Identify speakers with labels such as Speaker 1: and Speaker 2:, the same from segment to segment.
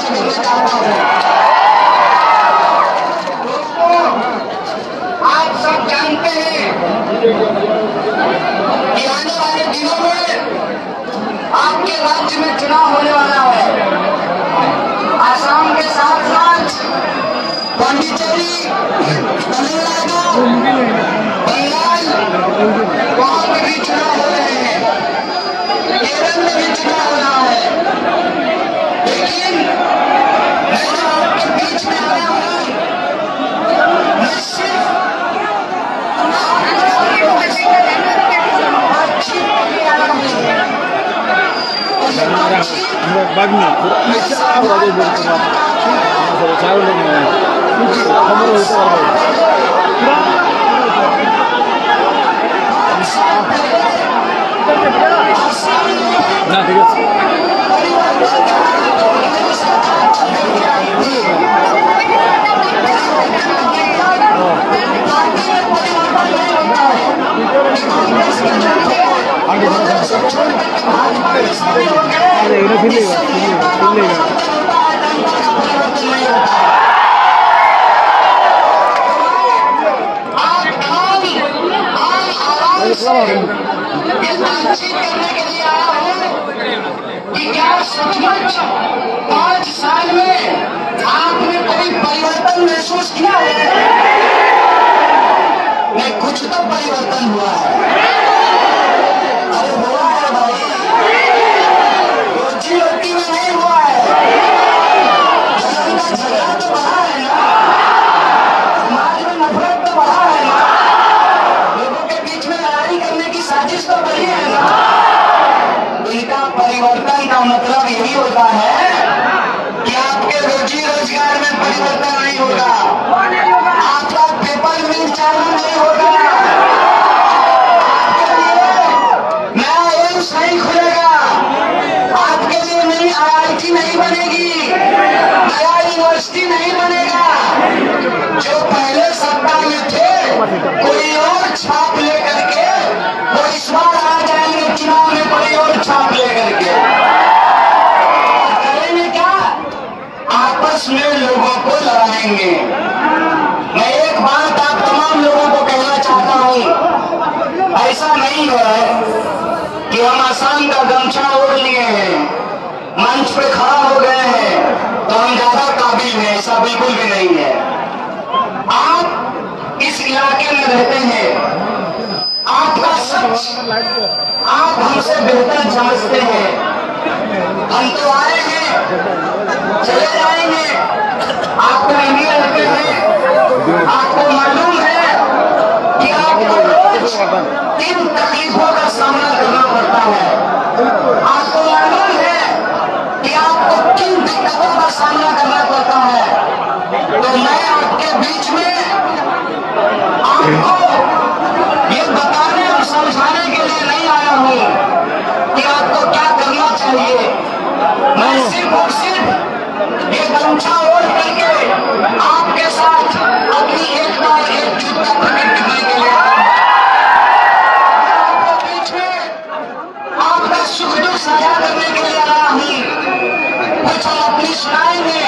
Speaker 1: करना चाहता हूँ। आप सब जानते हैं कि आने वाले दिनों में आपके राज्य में चुनाव होने वाला है। आसाम के साथ साथ पांडिचेरी, तमिलनाडु, बंगाल, वहां पर भी चुनाव हो रहे हैं, केरल में भी चुनाव हो रहा है। लेकिन मैं जो आपके बीच में आया हूं, मैं सिर्फ
Speaker 2: बाद में चारों लोग ना ठीक है।
Speaker 1: बातचीत करने के लिए आया हूँ कि क्या सचमुच 5 साल में आपने कोई परिवर्तन महसूस किया है? नहीं, कुछ तो परिवर्तन हुआ है। अरे हुआ है भाई, रोजी रोटी में नहीं हुआ है। झगड़ा तो बढ़ा है ना, समाज में नफरत तो बढ़ा है ना, लोगों के बीच में लड़ाई करने की साजिश तो बढ़ी है ना। इनका परिवर्तन का मतलब यही होता है कि आपके रोजी रोजगार में परिवर्तन नहीं होगा, आपका पेपर मिल चालू नहीं होगा, आपके लिए नया एम्स नहीं खुलेगा, आपके लिए नई IIT नहीं बनेगी, नया यूनिवर्सिटी नहीं बनेगा। जो पहले सत्ता में थे कोई और छाप लेकर के वो इस बार आ जाएंगे चुनाव में, कोई और छाप लेकर के करेंगे क्या? आपस में लोगों को लड़ाएंगे। मैं एक बात आप तमाम लोगों को कहना चाहता हूं, ऐसा नहीं है कि हम आसाम का गमछा ओढ़ लिए हैं, मंच पे खड़ा हो गए हैं तो हम ज्यादा काबिल हैं, ऐसा बिल्कुल भी नहीं है। आप इस इलाके में रहते हैं, आपका सच आप हमसे बेहतर समझते हैं। हम तो आए हैं, चले जाएंगे। आपको इंडिया रहते हैं, आपको मालूम है कि आपको रोज किन तकलीफों का सामना करना पड़ता है, आपको मालूम है कि आपको किन दिक्कतों का सामना करना पड़ता है। तो मैं आपके बीच में आपको ये बताने और समझाने के लिए नहीं आया हूं कि आपको क्या करना चाहिए। मैं सिर्फ और सिर्फ ये गमछा ओढ़ करके आपके साथ अपनी एकता और एकजुटता प्रकट करने के लिए आपके बीच में आपका सुख दुख साझा करने के लिए आया हूं। कुछ हम अपनी सुनाएंगे,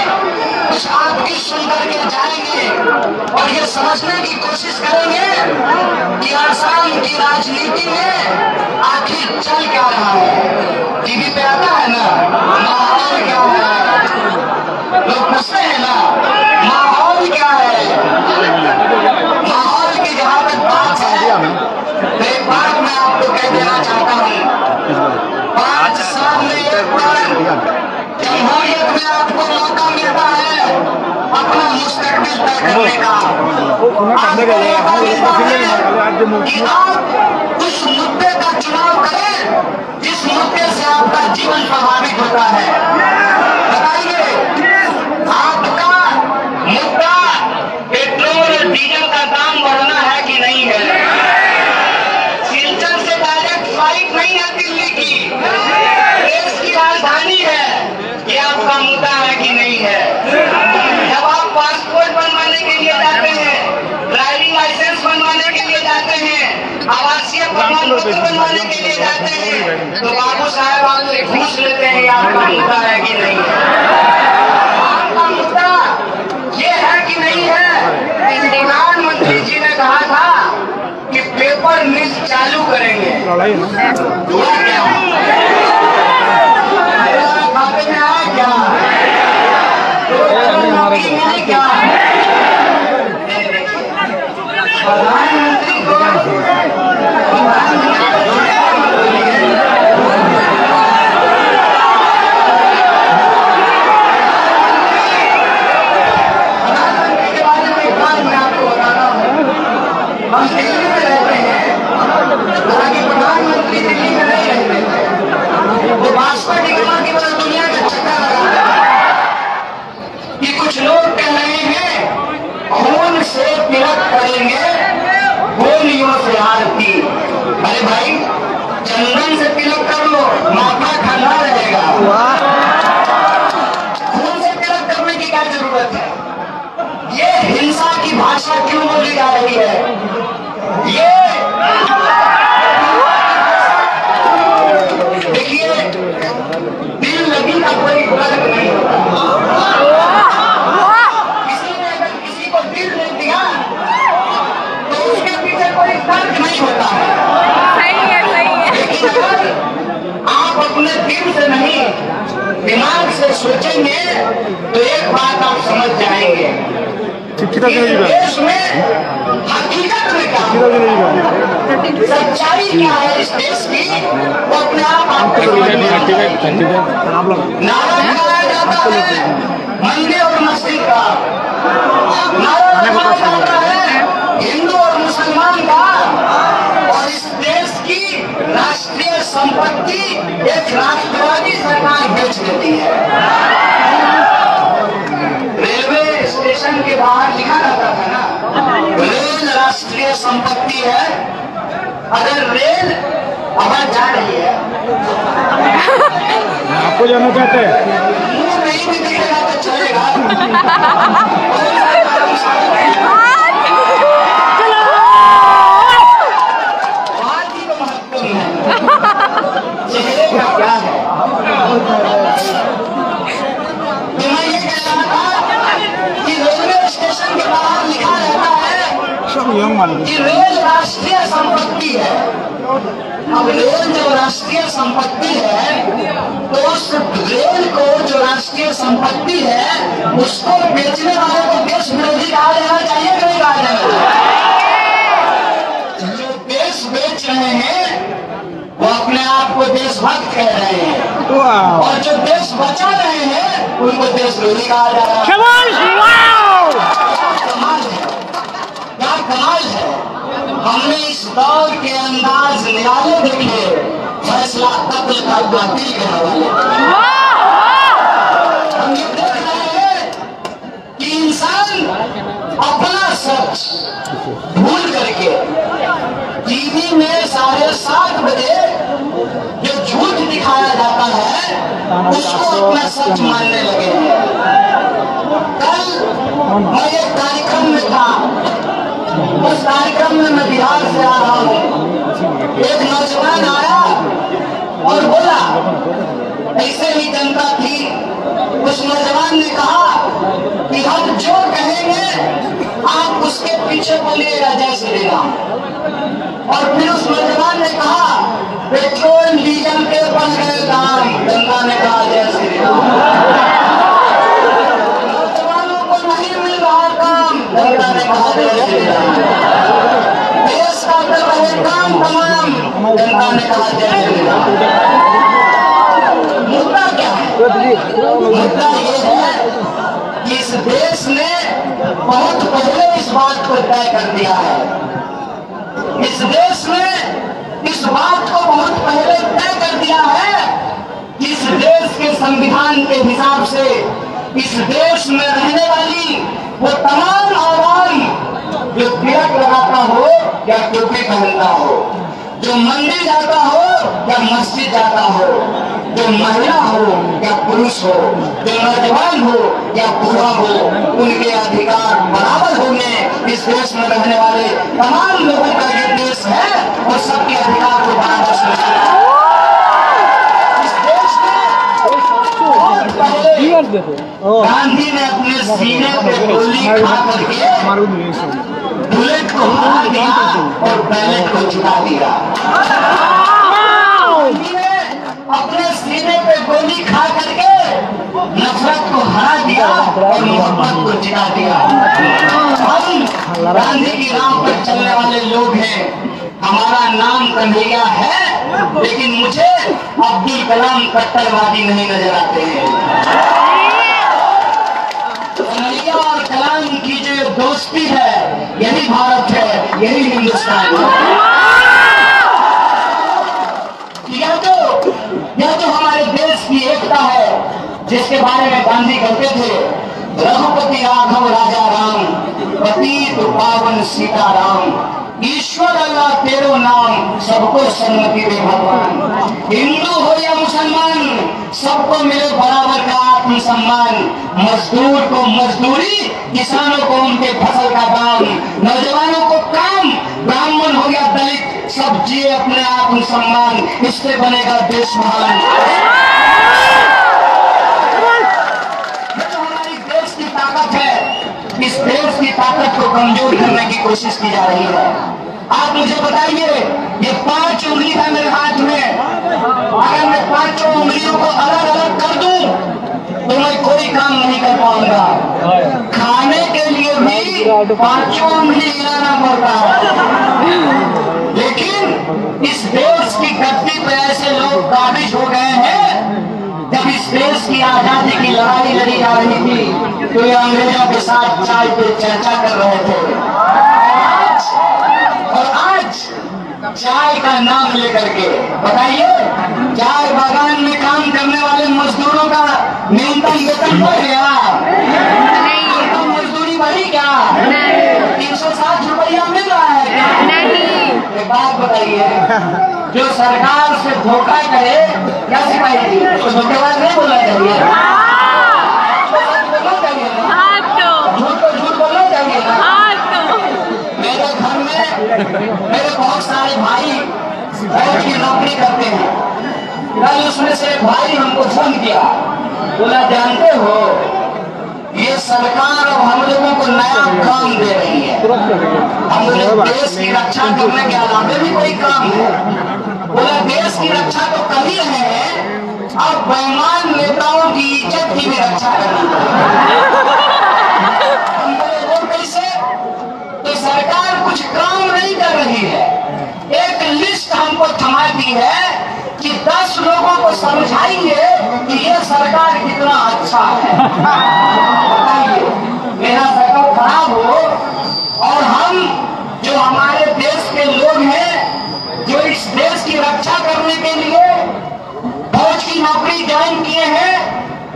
Speaker 1: कुछ आपकी सुनकर के जाएंगे और ये समझने की कोशिश करेंगे कि आसाम की राजनीति में आखिर चल क्या रहा है। टीवी पे आता है ना, माहौल क्या है, लोग पूछते हैं ना माहौल क्या है। माहौल की जहां तक बात है तो एक बात मैं आपको कह देना चाहता हूँ, 5 साल में एक बार जमहूरियत में आपको मौका मिलता है अपना मुस्तकबिल तय करने का। आपको मौका मिलता है कि आप उस मुद्दे का चुनाव करें जिस मुद्दे से आपका जीवन प्रभावित होता है। बताइए, आपका मुद्दा पेट्रोल और डीजल का दाम बढ़ना है कि नहीं है? सिलचर से डायरेक्ट फ्लाइट नहीं है दिल्ली की, देश की राजधानी है, ये आपका मुद्दा है कि नहीं है? जब आप पासपोर्ट बनवाने के लिए जाते हैं, ड्राइविंग लाइसेंस बनवाने के लिए जाते हैं, आवासीय प्रमाण पत्र बनवाने के लिए जाते हैं, तो बाबू साहब आपसे घूस लेते हैं, आपका मुद्दा है कि नहीं है? प्रधानमंत्री को कुछ लोग कह रहे हैं खून से तिलक करेंगे गोलियों से आरती। अरे भाई चंदन से तिलक कर लो, माथा ठंडा रहेगा। खून से तिलक करने की क्या जरूरत है? ये हिंसा की भाषा क्यों बोली जा रही है? ये देखिए दिल लगी का कोई फर्क नहीं होता। नहीं होता है। सही है। लेकिन अगर आप अपने दिल से नहीं दिमाग से सोचेंगे तो एक बात आप समझ जाएंगे, देश में हकीकत में क्या सच्चाई क्या है इस देश की, वो अपने आप नारा लगाया जाता है मंदिर और मस्जिद का, नारा लगाया जाता है हिंदू और मुसलमान का, और इस देश की राष्ट्रीय संपत्ति एक राष्ट्रवादी सरकार बेच देती है। रेलवे स्टेशन के बाहर लिखा रहता था ना, रेल राष्ट्रीय संपत्ति है। अगर रेल आवाज जा रही है,
Speaker 2: आपको जाना चाहते हैं,
Speaker 1: मुंह नहीं भी दिखेगा तो चलेगा। चेहरे का क्या है? तो मैं ये कह रहा था कि रेलवे स्टेशन के बाहर लिखा रहता है कि रेल राष्ट्रीय संपत्ति है। अब रेल जो राष्ट्रीय संपत्ति है तो उस रेल को जो राष्ट्रीय संपत्ति है उसको बेचने वाले को देश विरोधी कहा जाना चाहिए, नहीं कहा जाना चाहिए? जो देश बेच रहे हैं वो अपने आप को देशभक्त कह रहे हैं, और जो देश बचा रहे हैं उनको देश विरोधी कहा जा रहा है। क्या कमाल है। हमने इस दौर के अंदाज निराले देखे, फैसला कत्ल का बातिल के हवाले। हम ये देख रहे हैं कि इंसान अपना सच भूल करके टीवी में 7:30 बजे जो झूठ दिखाया जाता है उसको अपना सच मानने लगे हैं। कल मैं एक कार्यक्रम में था, उस कार्यक्रम में मैं बिहार से आ रहा हूँ। एक नौजवान आया और बोला, ऐसे ही जनता थी। उस नौजवान ने कहा कि हम जो कहेंगे आप उसके पीछे बोलिएगा जय श्री राम। और फिर उस नौजवान ने कहा पेट्रोल डीजल के बढ़ गए दाम, जनता ने कहा जय श्री राम। नौजवानों को नहीं मिल रहा काम, जनता ने कहा जय श्री राम। देश का कर रहे काम तमाम, जनता ने कहा जय श्री राम। मुद्दा क्या है? मुद्दा ये है कि इस देश ने बहुत पहले इस बात को तय कर दिया है। इस देश ने इस बात को बहुत पहले तय कर दिया है कि इस देश के संविधान के हिसाब से इस देश में रहने वाली वो तमाम आवाम जो तिलक लगाता हो या टोपी पहनता हो, जो मंदिर जाता हो या मस्जिद जाता हो, जो महिला हो या पुरुष हो, जो नौजवान हो या बूढ़ा हो, उनके अधिकार बराबर होंगे। इस देश में रहने वाले तमाम लोगों का ये देश है और सबके अधिकार को बराबर से इस देश में पहले गांधी ने अपने सीने पे गोली खा करके बुलेट को मार दिया और बैलेट को चुका दिया। अपने सीने पे गोली खा करके नफरत को हरा दिया और मोहब्बत को जिता दिया। हम गांधी की राह पर चलने वाले लोग हैं। हमारा नाम कन्हैया है, लेकिन मुझे अब्दुल कलाम कट्टरवादी नहीं नजर आते हैं। कन्हैया और कलाम की जो दोस्ती है, यही भारत है, यही हिंदुस्तान है। यह तो हमारे देश की एकता है, जिसके बारे में गांधी कहते थे, रघुपति राघव राजा राम, पतित पावन सीताराम, ईश्वर अल्लाह तेरो नाम, सबको सन्मति दे भगवान। हिंदू हो या मुसलमान, सबको मिले बराबर का आत्म सम्मान। मजदूर को मजदूरी, किसानों को उनके फसल का दाम, नौजवानों को काम, ब्राह्मण हो या दलित, सब जिए अपने आत्म सम्मान। इससे बनेगा देश महान। ये तो हमारी देश की ताकत है। इस देश की ताकत को कमजोर करने की कोशिश की जा रही है। आप मुझे बताइए, ये 5 उंगली है मेरे हाथ में, अगर मैं 5 उंगलियों को अलग अलग कर दूं तो मैं कोई काम नहीं कर पाऊंगा। खाने के लिए भी 5 उंगली हिलाना पड़ता है। लेकिन इस देश की गद्दी पे ऐसे लोग काबिज हो गए हैं। जब इस देश की आजादी की लड़ाई लड़ी जा रही थी तो ये अंग्रेजों के साथ चाय पे चर्चा कर रहे थे, और आज चाय का नाम लेकर के बताइए, चाय बागान में काम करने वाले मजदूरों का न्यूनतम वेतन बढ़ गया? न्यूनतम मजदूरी बढ़ी क्या? 360 रुपया मिल रहा है क्या? एक बात बताइए, जो सरकार से धोखा करे क्या सिपाही, उसको धोखेबाज नहीं बोलना चाहिए? झूठ को झूठ बोलना चाहिए ना? मेरे घर में मेरे बहुत सारे भाई फौज की नौकरी करते हैं। कल उसमें से एक भाई हमको फोन किया, बोला जानते हो ये सरकार अब हम लोगों को नया काम दे रही है, हम लोग देश की रक्षा करने के अलावा भी कोई काम है। बोला देश की रक्षा तो कर ही रहे हैं, अब बेईमान नेताओं की इज्जत की भी रक्षा करनी है। वो कैसे? तो सरकार कुछ काम नहीं कर रही है, एक लिस्ट हमको थमा दी है कि 10 लोगों को समझाइए कि ये सरकार कितना अच्छा है। बताइए, मेरा सरकार खराब हो और हम जो हमारे देश के लोग हैं, जो इस देश की रक्षा करने के लिए फौज की नौकरी ज्वाइन किए हैं,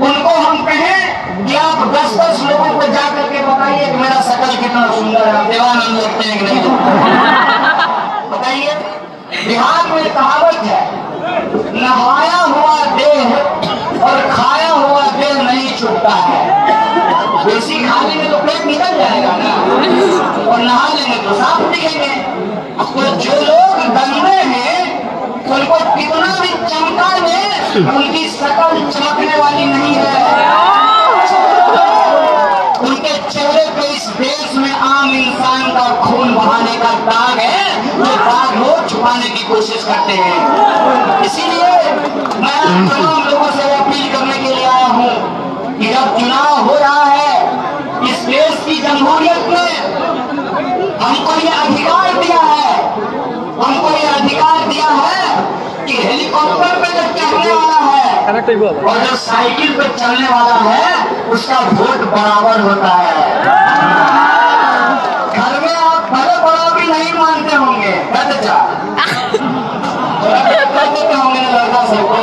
Speaker 1: उनको हम कहें कि आप 10-10 लोगों को जा करके बताइए कि मेरा शकल कितना सुंदर है, देवानंद लगते हैं कि नहीं? बताइए, बिहार में कहावत है, नहाया हुआ देह और खाया हुआ देह नहीं छूटता है। बेसी खाने में तो पेट निकल जाएगा ना, और नहा लेंगे तो साफ दिखेंगे। तो जो लोग गंदे हैं उनको कितना भी चमका ले, उनकी शकल चमकने वाली नहीं है। उनके चेहरे पे इस देश में आम इंसान का खून बहाने का दाग है, वो दाग लोग छुपाने की कोशिश करते हैं। इसीलिए मैं तमाम लोगों से अपील करने के लिए आया हूँ कि जब चुनाव हो रहा है इस देश की जमहूरियत में, हमको ये अधिकार दिया है, हमको ये अधिकार दिया है कि हेलीकॉप्टर पे जो चढ़ने वाला है और जो साइकिल पे चलने वाला है उसका वोट बराबर होता है। घर में आप बड़े बड़ा भी नहीं मानते होंगे, होंगे ना लड़का सबको,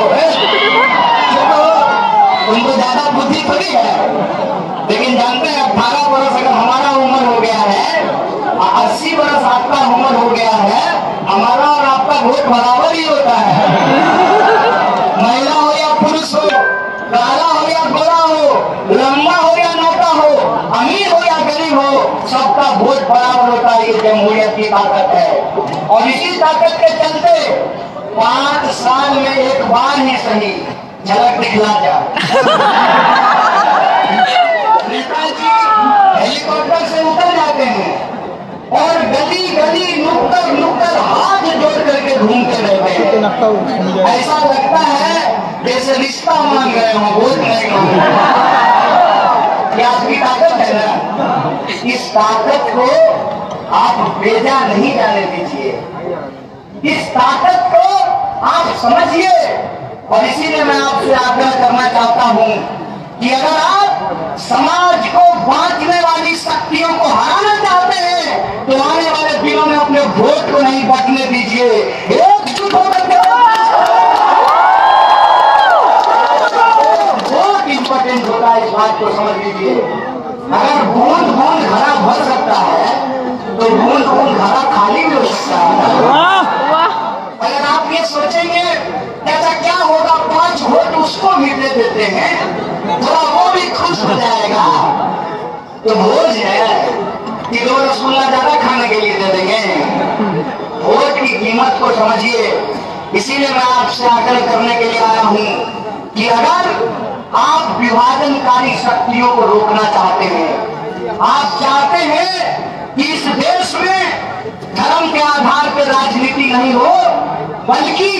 Speaker 1: उनको ज्यादा बुद्धि थोड़ी है। लेकिन जानते हैं 18 बरस अगर हमारा उम्र हो गया है, 80 बरस आपका उम्र हो गया है, हमारा और आपका वोट बराबर ही होता है। महिला हो या पुरुष हो, काला हो या गोरा हो, लंबा हो या मोटा हो, अमीर हो या गरीब हो, सबका वोट बराबर होता है। ये जमहूरियत की ताकत है, और इसी ताकत के चलते 5 साल में एक बार ही सही झलक दिखला जा। नेताजी हेलीकॉप्टर से उतर जाते हैं और गली गली नुक्कड़ नुक्कड़ हाथ जोड़ करके घूमते रहते हैं। ऐसा लगता है जैसे रिश्ता मांग रहे हो, वोट नहीं हो। क्या आपकी ताकत है ना? इस ताकत को आप बेजा नहीं जाने दीजिए। इस ताकत को आप समझिए। और इसीलिए मैं आपसे आग्रह करना चाहता हूं कि अगर आप समाज को बांटने वाली शक्तियों को हराना चाहते हैं तो आने वाले दिनों में अपने वोट को नहीं बटने दीजिए। एकजुट होकर वोट इंपॉर्टेंट होता है, इस बात को समझ लीजिए। अगर बूंद बूंद घड़ा भर सकता है तो बूंद बूंद घड़ा खाली भी हो सकता है। अगर आप ये सोचेंगे ऐसा क्या होगा, 5 वोट उसको भी दे देते हैं, थोड़ा वो भी खुश हो जाएगा, तो भोज है कि 2 रसगुल्ला ज्यादा खाने के लिए दे देंगे। वोट की कीमत को समझिए। इसीलिए मैं आपसे आग्रह करने के लिए आया हूं कि अगर आप विभाजनकारी शक्तियों को रोकना चाहते हैं, आप चाहते हैं कि इस देश में धर्म के आधार पर राजनीति नहीं हो, बल्कि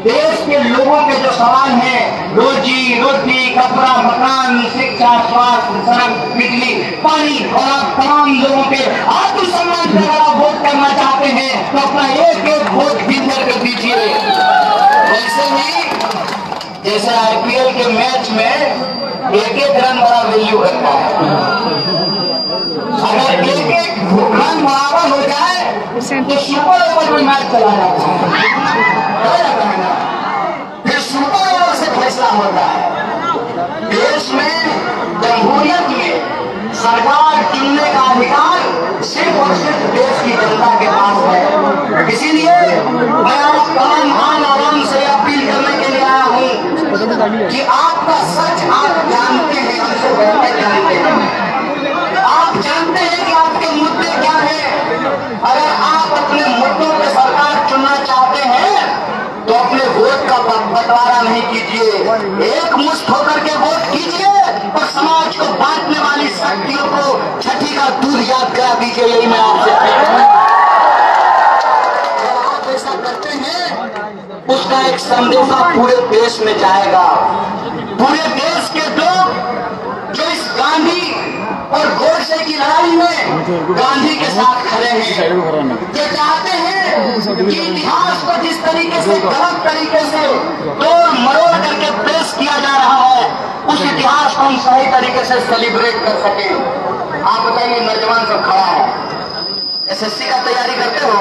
Speaker 1: देश के लोगों के जो सवाल हैं, रोजी रोटी, कपड़ा, मकान, शिक्षा, स्वास्थ्य, सड़क, बिजली, पानी और आप तमाम लोगों के आत्मसम्मान पर अगर आप वोट करना चाहते हैं तो अपना एक एक वोट गिनकर के दीजिए। वैसे ही जैसे आईपीएल के मैच में एक एक रन बड़ा वैल्यू करता है। अगर एक एक रन बराबर हो जाए तो सुपर ओवर में मैच चला जाता है ना, फिर सुपर ओवर से फैसला होता है। देश में जमहूरियत में सरकार चुनने का अधिकार सिर्फ और सिर्फ देश की जनता के पास है। इसीलिए मैं आज तमाम आवाम से अपील करने के लिए आया हूँ कि आपका सच आप जानते हैं, हमसे बेहतर जानते हैं। आप जानते हैं कि आपके मुद्दे क्या हैं। अगर आप अपने मुद्दों पे सरकार चुनना चाहते हैं तो अपने वोट का बंटवारा नहीं कीजिए, एक मुश्त होकर के वोट कीजिए और समाज को बांटने वाली शक्तियों को छठी का दूध याद करा दीजिए। यही मैं आपसे आप ऐसा करते हैं, उसका एक संदेशा पूरे देश में जाएगा। पूरे देश के लोग जो इस गांधी और गोडसे की लड़ाई में गांधी के साथ खड़े हैं, जो चाहते हैं कि इतिहास को जिस तरीके से गलत तरीके से तोड़ मरोड़ करके पेश किया जा रहा है, उस इतिहास को हम सही तरीके से सेलिब्रेट कर सके। आप बताइए, नौजवान सब खड़ा है, एसएससी का तैयारी करते हो?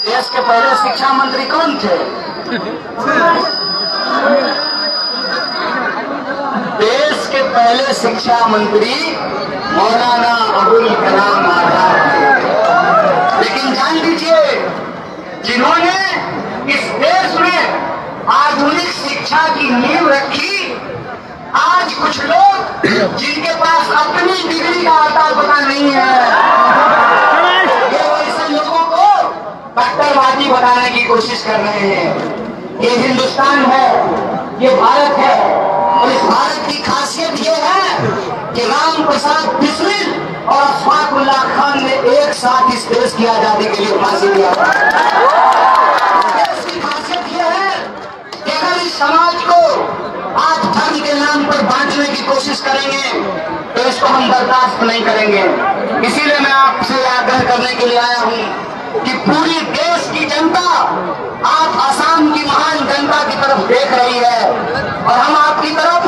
Speaker 1: देश के पहले शिक्षा मंत्री कौन थे? देश के पहले शिक्षा मंत्री मौलाना अबुल कलाम आजाद थे। लेकिन जान लीजिए, जिन्होंने इस देश में आधुनिक शिक्षा की नींव रखी, आज कुछ लोग जिनके पास अपनी डिग्री का आता पता नहीं है, ये ऐसे लोगों को कट्टरवादी बनाने की कोशिश कर रहे हैं। ये हिंदुस्तान है, ये भारत है, और इस भारत की खासियत ये है कि राम प्रसाद बिस्मिल और अशफाकुल्ला खान ने एक साथ इस देश की आजादी के लिए फांसी दिया। देश की खासियत ये है कि अगर इस समाज को आज धर्म के नाम पर बांटने की कोशिश करेंगे तो इसको हम बर्दाश्त नहीं करेंगे। इसीलिए मैं आपसे आग्रह करने के लिए आया हूं कि पूरी देश की जनता, आप असम की महान जनता की तरफ देख रही है और हम आपकी तरफ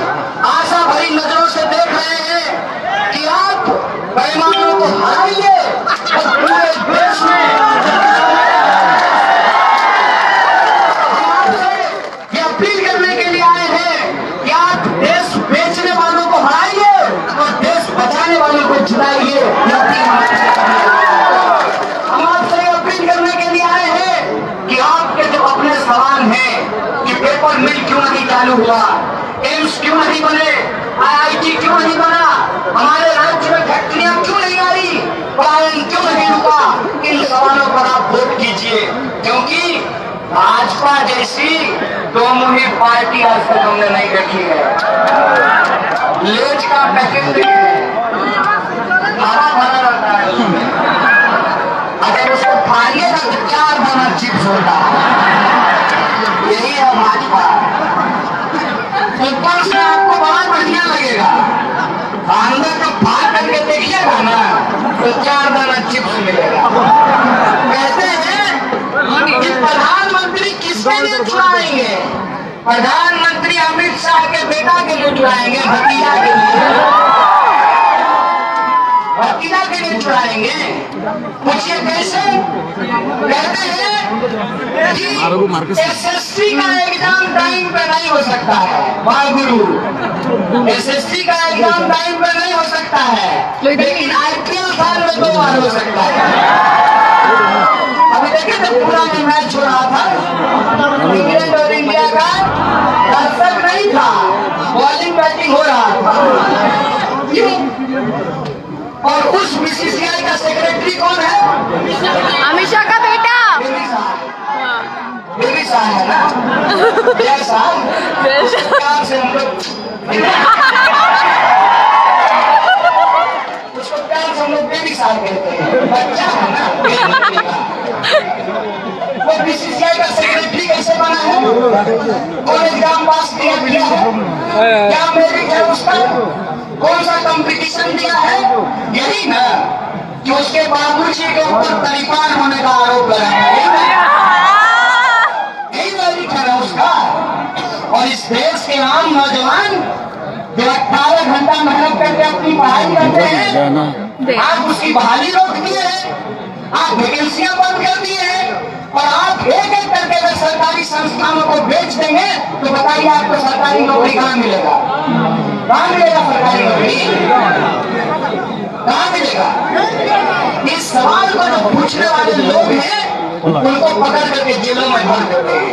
Speaker 1: आशा भरी नजरों से देख रहे हैं कि आप बेईमानों को हराइए और पूरे देश में हम आपसे ये अपील करने के लिए आए हैं कि आप देश बेचने वालों को हराइए और देश बचाने वालों को जिताइए। हम आपसे अपील करने के लिए आए हैं कि आपके जो अपने सवाल हैं कि पेपर मिल क्यों नहीं चालू हुआ, एम्स क्यों नहीं बने, आईआईटी क्यों नहीं बना, हमारे राज्य में फैक्ट्रियां क्यों नहीं आई, पलायन क्यों नहीं रुका, इन सवालों पर आप वोट कीजिए। क्योंकि भाजपा जैसी दो मुही पार्टी आज तक हमने नहीं देखी है। लेज का पैकेट हरा भरा रहता है, अगर उसको फाड़िएगा तो 4 दाना चिप्स होता है। यही है भाजपा। प्रधानमंत्री अमित शाह के बेटा के लिए चुराएंगे, भतीजा के लिए चुराएंगे। पूछिए कैसे? कहते हैं कि एसएससी का एग्जाम टाइम पे नहीं हो सकता है, महागुरु। एसएससी का एग्जाम टाइम पे नहीं हो सकता है, लेकिन आईपीएल साल में 2 बार हो सकता है। अभी देखिए जब पूरा में मैच हो रहा था, इंग्लैंड और इंडिया का, दर्शक नहीं था, बॉलिंग बैटिंग हो रहा था। क्यों? और उस बीसीसीआई का सेक्रेटरी कौन है?
Speaker 3: अमित शाह का बेटा
Speaker 1: बेबी शाह है ना, बेबी शाह से हम लोग उसको प्यार से हम लोग बेबी शाह कहते हैं, बच्चा है ना। वो बीसीसीआई का सेक्रेटरी कैसे बना है? कौन एग्जाम पास किया है? क्या मेरिट है उसका? कौन सा कंपटीशन दिया है? यही ना कि उसके बाबूजी के ऊपर तरीपान होने का आरोप लगाया, यही मेरिट है ना उसका। और इस देश के आम नौजवान जो 18 घंटा मेहनत करके अपनी पढ़ाई करते हैं, आप उसकी बहाली रोक दिए हैं, आप वैकेंसियां बंद कर दिए हैं, और आप एक एक करके अगर सरकारी संस्थानों को बेच देंगे तो बताइए आपको सरकारी नौकरी कहाँ मिलेगा? कहाँ मिलेगा सरकारी नौकरी? कहाँ मिलेगा? इस सवाल को जो पूछने वाले लोग हैं उनको पकड़ करके जेलों में बंद करते हैं।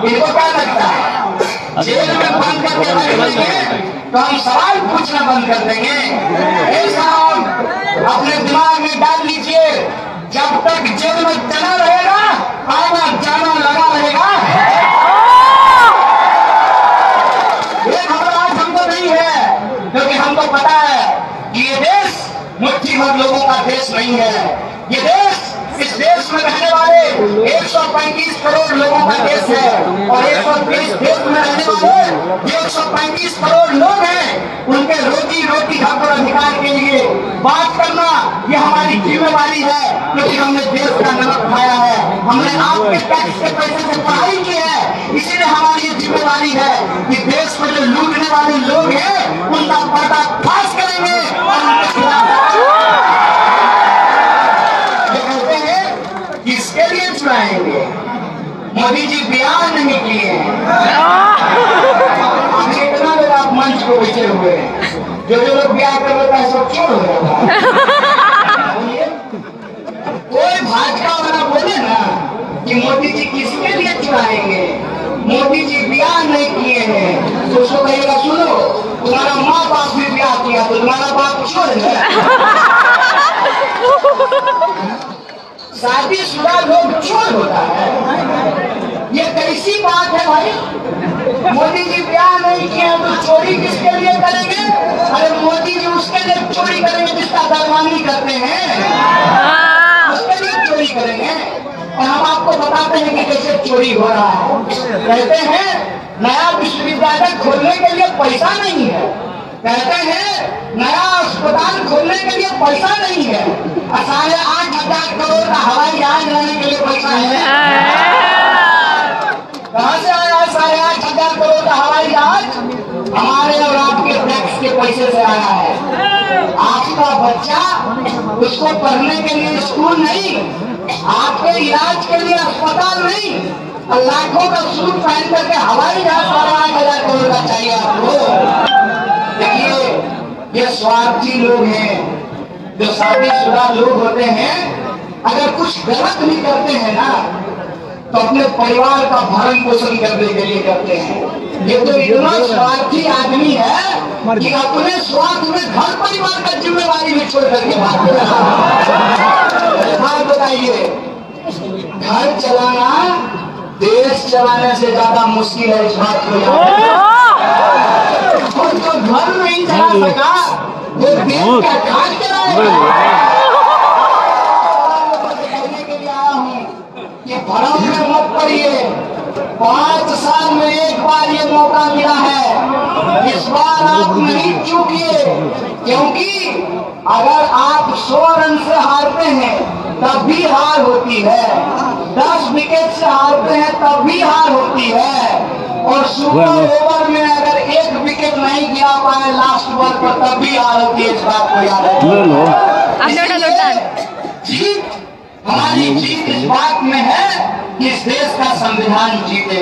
Speaker 1: इनको क्या लगता है जेल में बंद करके रख देंगे तो हम सवाल पूछना बंद कर देंगे? ऐसा अपने दिमाग में डाल लीजिए, जब तक जेल में चला रहेगा आना जाना लगा रहेगा। ये घबराहट हमको नहीं है, क्योंकि हमको पता है कि ये देश मुट्ठी भर लोगों का देश नहीं है। ये देश, इस देश में रहने वाले 135 करोड़ लोगों का देश है, और 130 देश में रहने वाले 135 करोड़ लोग हैं, उनके रोटी रोटी हक और अधिकार के लिए बात करना ये हमारी जिम्मेवारी है, क्योंकि हमने देश का नमक खाया है, हमने आपके टैक्स के पैसे से पढ़ाई की है, इसीलिए हमारी ये जिम्मेवारी है कि देश में जो लूटने वाले लोग हैं उनका पर्दाफाश करेंगे और उनके खिलाफ किसके लिए चुराएंगे? मोदी जी बयान नहीं किए हैं। कितना लोग आप मंच को बैठे हुए हैं, जो लोग बयान कर लेता है सब क्यों हो जाता है? कोई भाजपा वाला बोले ना कि मोदी जी किसके लिए चुराएंगे, मोदी जी बयान नहीं किए हैं, तो उसको कहेगा सुनो तुम्हारा माँ बाप भी ब्याह किया तो तुम्हारा बाप छोड़ है। शादीशुदा लोग चोर होता है, ये कैसी बात है भाई? मोदी जी ब्याह नहीं किए तो चोरी किसके लिए करेंगे? अरे मोदी जी उसके लिए चोरी करेंगे जिसका दरबानी करते हैं, उसके लिए चोरी करेंगे। और हम आपको बताते हैं कि कैसे चोरी हो रहा है। कहते हैं नया विश्वविद्यालय खोलने के लिए पैसा नहीं है, कहते हैं नया अस्पताल खोलने के लिए पैसा नहीं है, 8,500 करोड़ का हवाई जहाज लेने के लिए पैसा है। कहाँ से आया 8,500 करोड़ का हवाई जहाज? हमारे और आपके टैक्स के पैसे से आया है। आपका बच्चा, उसको पढ़ने के लिए स्कूल नहीं, आपके इलाज के लिए अस्पताल नहीं, लाखों का सूट पहन करके हवाई जहाज 8,500 करोड़ का चाहिए आपको। देखिए ये स्वार्थी लोग हैं, जो शादीशुदा लोग होते हैं, अगर कुछ गलत भी करते हैं ना तो अपने परिवार का भरण पोषण करने के लिए करते हैं। ये तो इतना स्वार्थी आदमी है कि अपने स्वार्थ में घर परिवार का जिम्मेवारी भी छोड़ करके भाग हाँ बताइए, घर चलाना देश चलाने से ज्यादा मुश्किल है। इस बात को और जो घर नहीं चला सका वो देश का घर चलाएगा। के लिए आया हूँ कि भ्रम में मत पड़िए, 5 साल में एक बार ये मौका मिला है, इस बार आप नहीं चूकिए, क्योंकि अगर आप 100 रन से हारते हैं तब भी हार होती है, 10 विकेट से हारते हैं तब भी हार होती है, और सुपर ओवर में अगर एक विकेट नहीं गिरा पाए लास्ट बॉल पर तब भी हार होती है। इस बात को याद है। जीत हमारी जीत इस बात में है कि इस देश का संविधान जीते।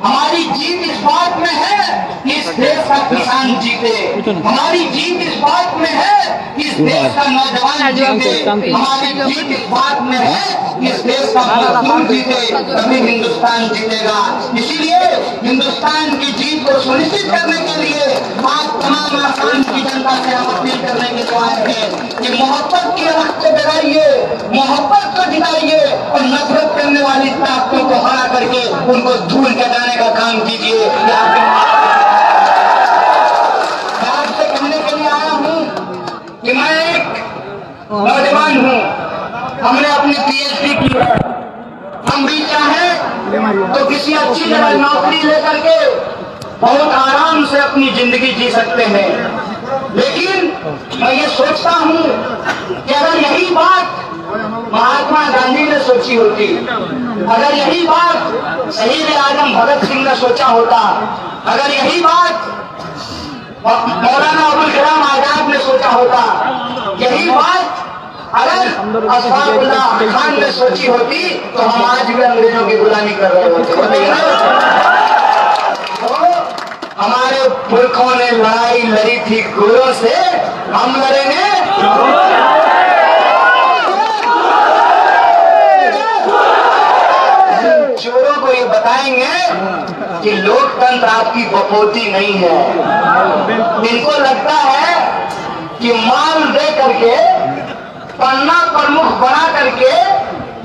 Speaker 1: हमारी जीत इस बात में है कि इस देश का किसान जीते। हमारी जीत इस बात में है कि इस देश का नौजवान जीते। हमारी जीत इस बात में है कि इस देश का मजदूर जीते, तभी हिंदुस्तान जीतेगा। इसीलिए हिंदुस्तान की जीत को सुनिश्चित करने के लिए आज तमाम आसाम की जनता से हम अपील करने के लिए आए हैं कि मोहब्बत की राह को बढ़ाइए, मोहब्बत को जिताइए और नफरत करने वाली ताकतों को हरा करके उनको धूल चटाने का काम कीजिए। आपसे कहने के लिए आया हूँ कि मैं एक नौजवान हूँ, हमने अपनी पीएचडी की है। हम भी चाहें तो किसी अच्छी जगह नौकरी लेकर के बहुत आराम से अपनी जिंदगी जी सकते हैं, लेकिन मैं ये सोचता हूँ कि अगर यही बात महात्मा गांधी ने सोची होती, अगर यही बात शहीद आजम भगत सिंह ने सोचा होता, अगर यही बात मौलाना अबुल कलाम आजाद ने सोचा होता, यही बात अगर अशफाकुल्लाह खान ने सोची होती, तो हम आज भी अंग्रेजों की गुलामी कर रहे होते। हमारे पुरखों ने लड़ाई लड़ी थी गोरों से, हम लड़ेंगे चोरों को ये बताएंगे कि लोकतंत्र आपकी बपोती नहीं है। इनको लगता है कि माल दे करके, पन्ना प्रमुख बना करके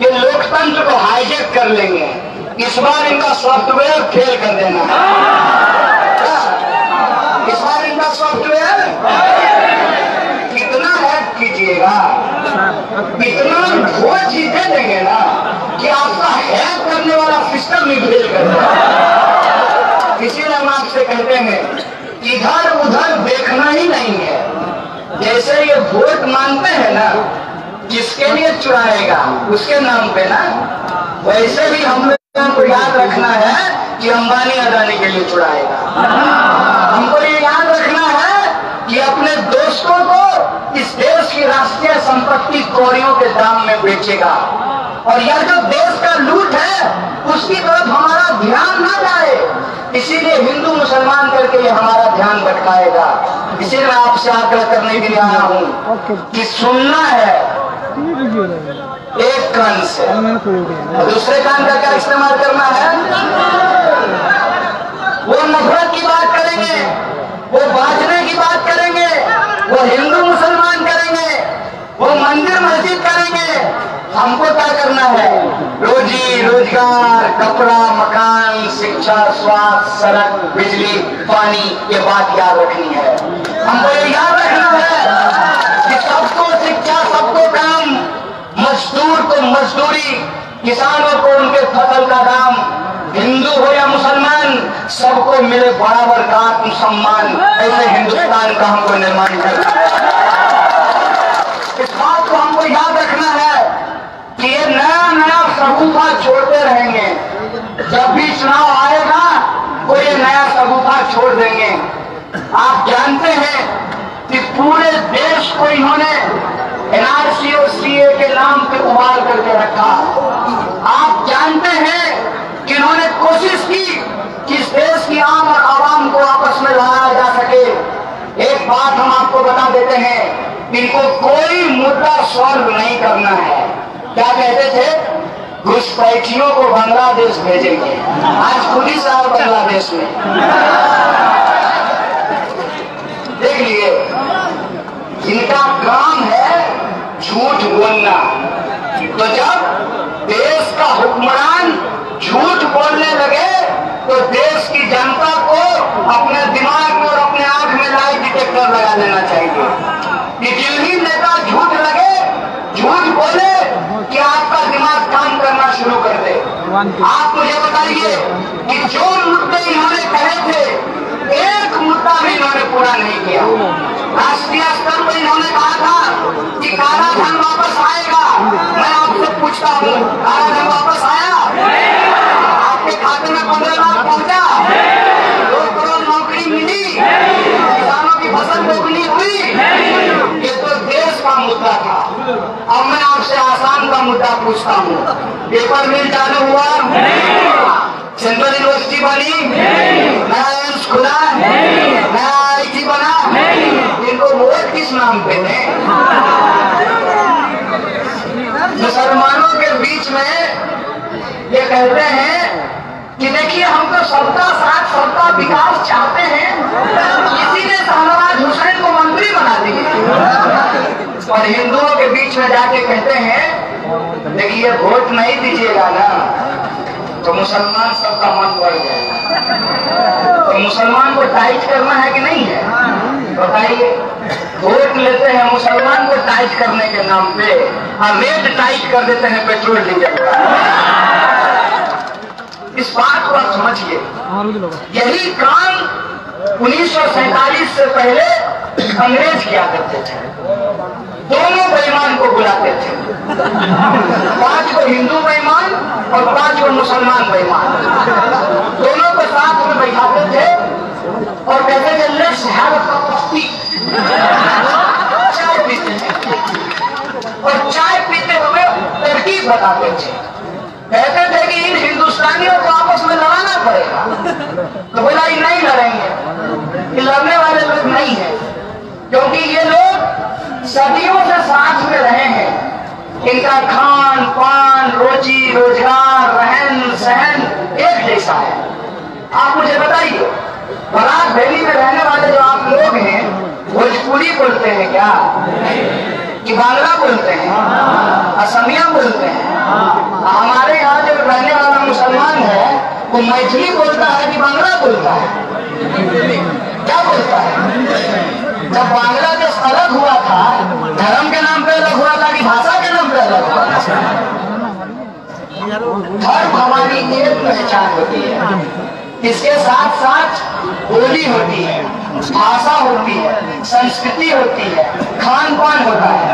Speaker 1: ये लोकतंत्र को हाईजैक कर लेंगे। इस बार इनका सॉफ्टवेयर फेल कर देना है। इस बार इनका सॉफ्टवेयर कितना हैक कीजिएगा, इतना वो चीजें देंगे ना कि आपका हैक करने वाला सिस्टम ही फेल कर देगा। इसीलिए हम आपसे कहते हैं इधर उधर देखना ही नहीं है। जैसे ये वोट मांगते हैं ना, जिसके लिए चुराएगा उसके नाम पे ना, वैसे भी हम लोगों को याद रखना है कि अंबानी अदानी के लिए चुराएगा। हमको ये याद रखना है कि अपने दोस्तों को इस देश की राष्ट्रीय संपत्ति कौड़ियों के दाम में बेचेगा, और यह जो देश का लूट है उसकी तरफ हमारा ध्यान ना जाए। इसीलिए हिंदू मुसलमान करके ये हमारा ध्यान भटकाएगा। इसीलिए मैं आपसे आग्रह करने के लिए आया हूँ कि सुनना है एक कान से, दूसरे कान का क्या इस्तेमाल करना है। वो नफरत की बात करेंगे, वो बांटने की बात करेंगे, वो हिंदू मुसलमान करेंगे, वो मंदिर मस्जिद करेंगे। हमको क्या करना है, रोजी रोजगार, कपड़ा, मकान, शिक्षा, स्वास्थ्य, सड़क, बिजली, पानी, ये बात याद रखनी है। हमको ये याद रखना है कि सबको शिक्षा, सबको काम, मजदूर को मजदूरी, किसानों को उनके फसल का दाम, हिंदू हो या मुसलमान, सबको मिले बराबर का आत्म सम्मान। ऐसे हिंदुस्तान का हमको निर्माण करना है। इस बात को हमको याद रखना है कि ये नया नया सगुफा छोड़ते रहेंगे। जब भी चुनाव आएगा वो ये नया सगुफा छोड़ देंगे। आप जानते हैं कि पूरे देश को इन्होंने एनआरसी और सीए के नाम पे उबाल करके रखा। आप जानते हैं कि इन्होंने कोशिश की कि इस देश की आम और आवाम को आपस में लाया जा सके। एक बात हम आपको बता देते हैं, इनको कोई मुद्दा सॉल्व नहीं करना है। क्या कहते थे, घुसपैठियों को बांग्लादेश भेजेंगे। आज खुद ही साहब बांग्लादेश में देख लिए, इनका काम है झूठ बोलना। तो जब देश का हुक्मरान झूठ बोलने लगे तो देश की जनता को अपने दिमाग में और अपने आंख में लाई डिटेक्टर लगा लेना चाहिए कि जो ही नेता झूठ लगे, झूठ बोले कि आपका दिमाग काम करना शुरू कर दे। आप मुझे बताइए कि जो मुद्दे इन्होंने कहे थे, एक मुद्दा भी इन्होंने पूरा नहीं किया। राष्ट्रीय स्तर पर इन्होंने कहा था कि काला धन वापस आएगा। मैं आपसे पूछता हूँ, काला धन वापस आया? आपके खाते में 15 लाख पहुंचा? पूछता हूँ, पेपर मिल चालू हुआ? सेंट्रल यूनिवर्सिटी बनी? नया एम्स खुला? नया IIT बना? इनको वोट किस नाम पे दें? मुसलमानों के बीच में ये कहते हैं कि देखिए हम तो सबका साथ सबका विकास चाहते हैं, इसीलिए शाहनवाज हुसैन को मंत्री बना दिए। और हिंदुओं के बीच में जाके कहते हैं देखिए वोट नहीं दीजिएगा ना तो मुसलमान सबका मन बढ़ जाएगा। तो मुसलमान को टाइट करना है कि नहीं है? बताइए। वोट लेते हैं मुसलमान को टाइट करने के नाम पे और रेट टाइट कर देते हैं पेट्रोल डीजल का। इस बात को आप समझिए, यही काम 1947 से पहले अंग्रेज किया करते थे। दोनों बेईमान को बुलाते थे, 5 को हिंदू बेईमान और 5 को मुसलमान बेईमान, दोनों को साथ में बैठाते थे और कहते थे let's have a cup of T. चाय पीते हैं और चाय पीते हुए तरकीब बताते थे। कहते थे कि इन हिंदुस्तानियों को आपस में लड़ाना पड़ेगा। तो बोला ये नहीं लड़ेंगे, ये लड़ने वाले लोग नहीं है, क्योंकि ये लोग सदियों से साथ में रहे हैं। इनका खान पान रोजी रोजगार रहन सहन एक जैसा है। आप मुझे बताइए, बरात वैली में रहने वाले जो आप लोग हैं भोजपुरी बोलते हैं क्या? कि बांग्ला बोलते हैं? असमिया बोलते हैं? हमारे यहाँ जो रहने वाला मुसलमान है वो मैथिली बोलता है कि बांग्ला बोलता है? क्या बोलता है? जब बांग्लादेश अलग हुआ था धर्म के नाम पे अलग हुआ था कि भाषा के नाम पे अलग हुआ था? धर्म हमारी एक पहचान होती है, इसके साथ साथ बोली होती है, भाषा होती है, संस्कृति होती है, खान पान होता है।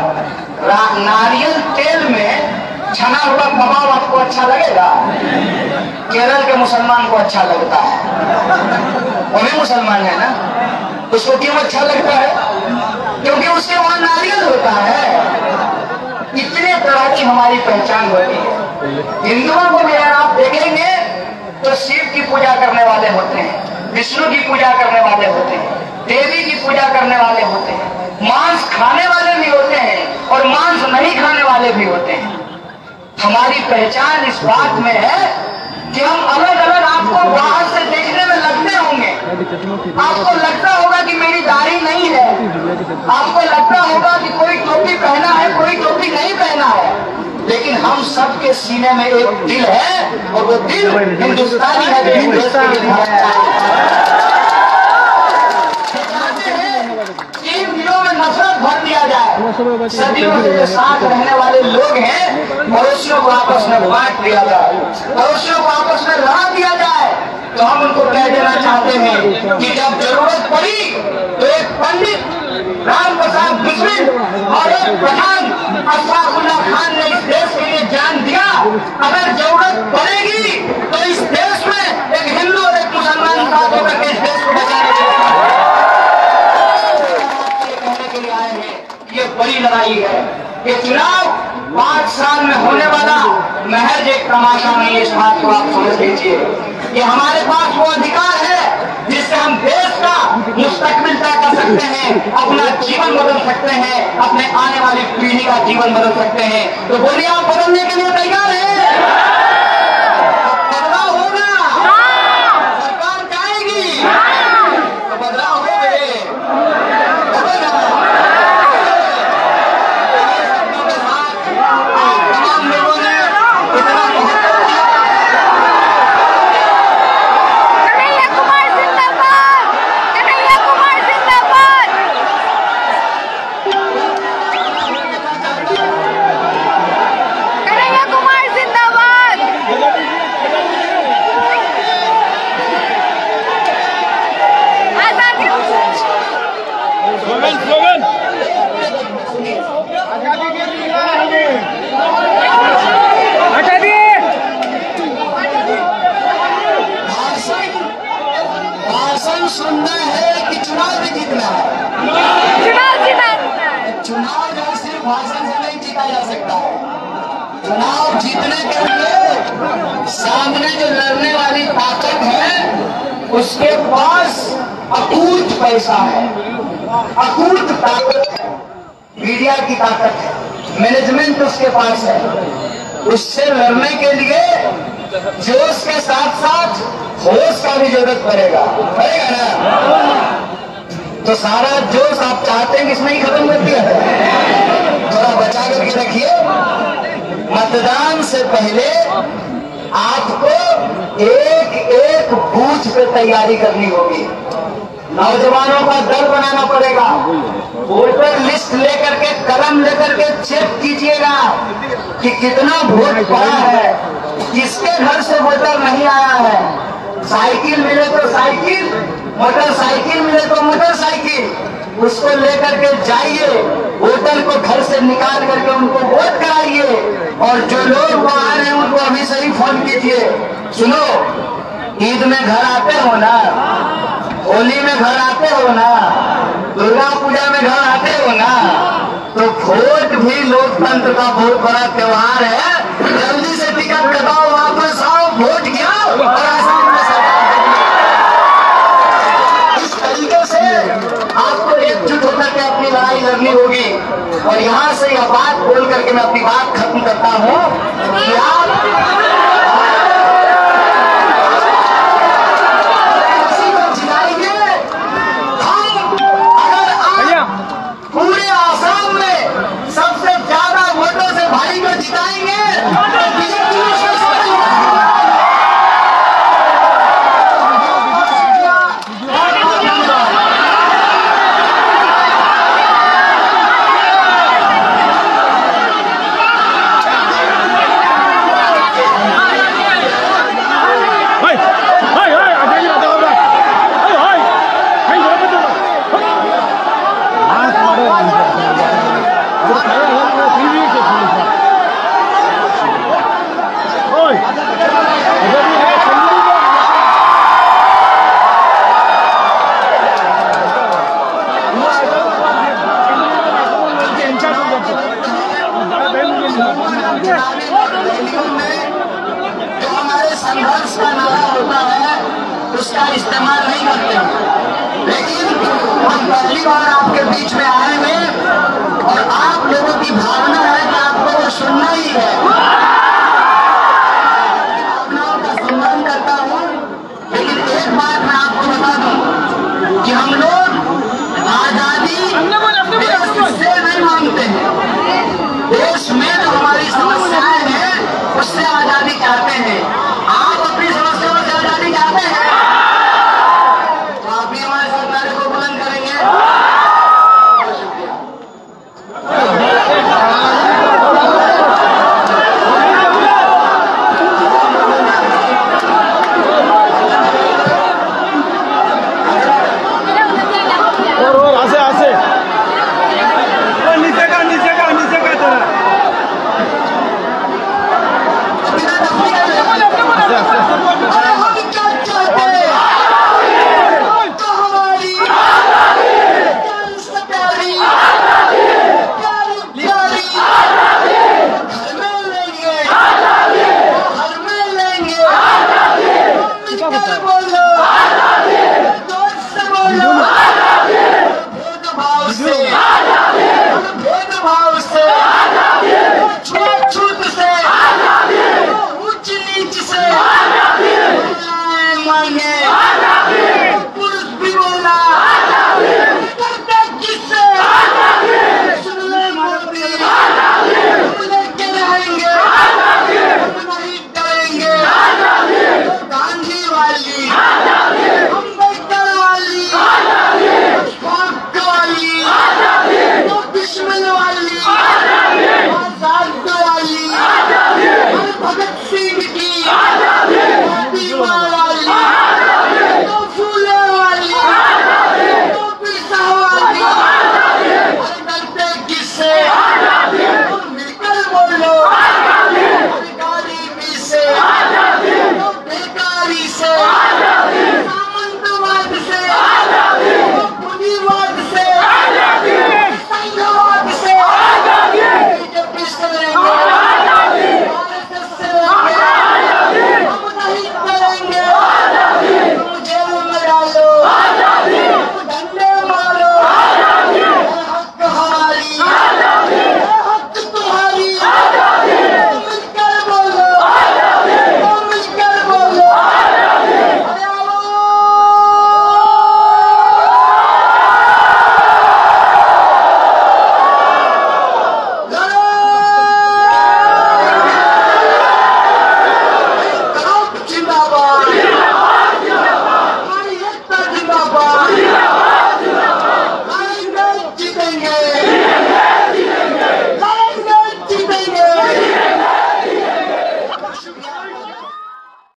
Speaker 1: नारियल तेल में छना हुआ कबाब आपको अच्छा लगेगा? केरल के मुसलमान को अच्छा लगता है, वो भी मुसलमान है ना, उसको क्यों अच्छा लगता है? क्योंकि उसके वहां नारियल होता है। इतने तरह की हमारी पहचान होती है। हिंदुओं को भी आप देखेंगे तो शिव की पूजा करने वाले होते हैं, विष्णु की पूजा करने वाले होते हैं, देवी की पूजा करने वाले होते हैं, मांस खाने वाले भी होते हैं और मांस नहीं खाने वाले भी होते हैं। हमारी पहचान इस बात में है कि हम अलग अलग आपको बाहर से देखने में लगते होंगे, आपको लगता होगा कि मेरी दाढ़ी नहीं है, आपको लगता होगा कि कोई टोपी पहना है कोई टोपी नहीं पहना है, लेकिन हम सबके सीने में एक दिल है और वो दिल हिंदुस्तानी है। इन दिलों में नफरत भर दिया जाए, सदियों से साथ रहने वाले लोग हैं, पड़ोसियों को आपस में बांट दिया जाए, पड़ोसियों को आपस में लड़ा दिया जाए। तो हम उनको कह देना चाहते हैं कि जब जरूरत पड़ी तो एक पंडित राम प्रसाद बिस्मिल और एक प्रधान अशफाकुल्लाह खान ने इस देश के लिए जान दिया। अगर जरूरत पड़ेगी तो इस देश में एक हिंदू और एक मुसलमान साथ होकर के इस देश को बचाने के लिए आए हैं। ये बड़ी लड़ाई है। ये चुनाव 5 साल में होने वाला महज एक तमाशा नहीं, इस बात को आप समझ लीजिए। ये हमारे पास वो अधिकार है जिससे हम देश का मुस्तकबिल तय कर सकते हैं, अपना जीवन बदल सकते हैं, अपने आने वाली पीढ़ी का जीवन बदल सकते हैं। तो बोलिए आप बदलने के लिए तैयार हैं? बदलाव होगा, सरकार जाएगी तो बदलाव होगा।
Speaker 3: कन्हैया कुमार जिंदाबाद।
Speaker 1: चुनाव जीतने के लिए सामने जो लड़ने वाली ताकत है उसके पास अकूत पैसा है, अकूत ताकत है, मीडिया की ताकत है, मैनेजमेंट उसके पास है। उससे लड़ने के लिए जोश के साथ साथ होश का भी जरूरत पड़ेगा ना। तो सारा जोश आप चाहते हैं कि इसमें ही खत्म कर दिया जाए, थोड़ा बचा करके रखिए। मतदान से पहले आपको एक एक बूथ पे तैयारी करनी होगी। नौजवानों का दल बनाना पड़ेगा। वोटर लिस्ट लेकर के, कलम लेकर के चेक कीजिएगा कि कितना वोट पड़ा है, किसके घर से वोटर नहीं आया है। साइकिल मिले तो साइकिल, मोटरसाइकिल मिले तो मोटरसाइकिल, उसको लेकर के जाइए, वोटर को घर से निकाल करके उनको वोट कराइए। और जो लोग वहां रहे हैं उनको अभी से ही फोन कीजिए। सुनो, ईद में घर आते हो ना, होली में घर आते हो ना, दुर्गा पूजा में घर आते हो ना, तो वोट भी लोकतंत्र का बहुत बड़ा त्योहार है। जल्दी से टिकट कटाओ, वापस आओ, वोट गिराओ और आसाम में सरकार। इस तरीके से आपको एकजुट होकर के अपनी लड़ाई लड़नी होगी। और यहाँ से यह बात बोल करके मैं अपनी बात खत्म करता हूँ कि आप पूरे आसाम में सबसे ज्यादा वोटों से भारी को जिताएंगे तो बीजेपी जो हमारे संघर्ष का नारा होता है उसका इस्तेमाल नहीं करते, लेकिन हम पहली बार आपके बीच में आए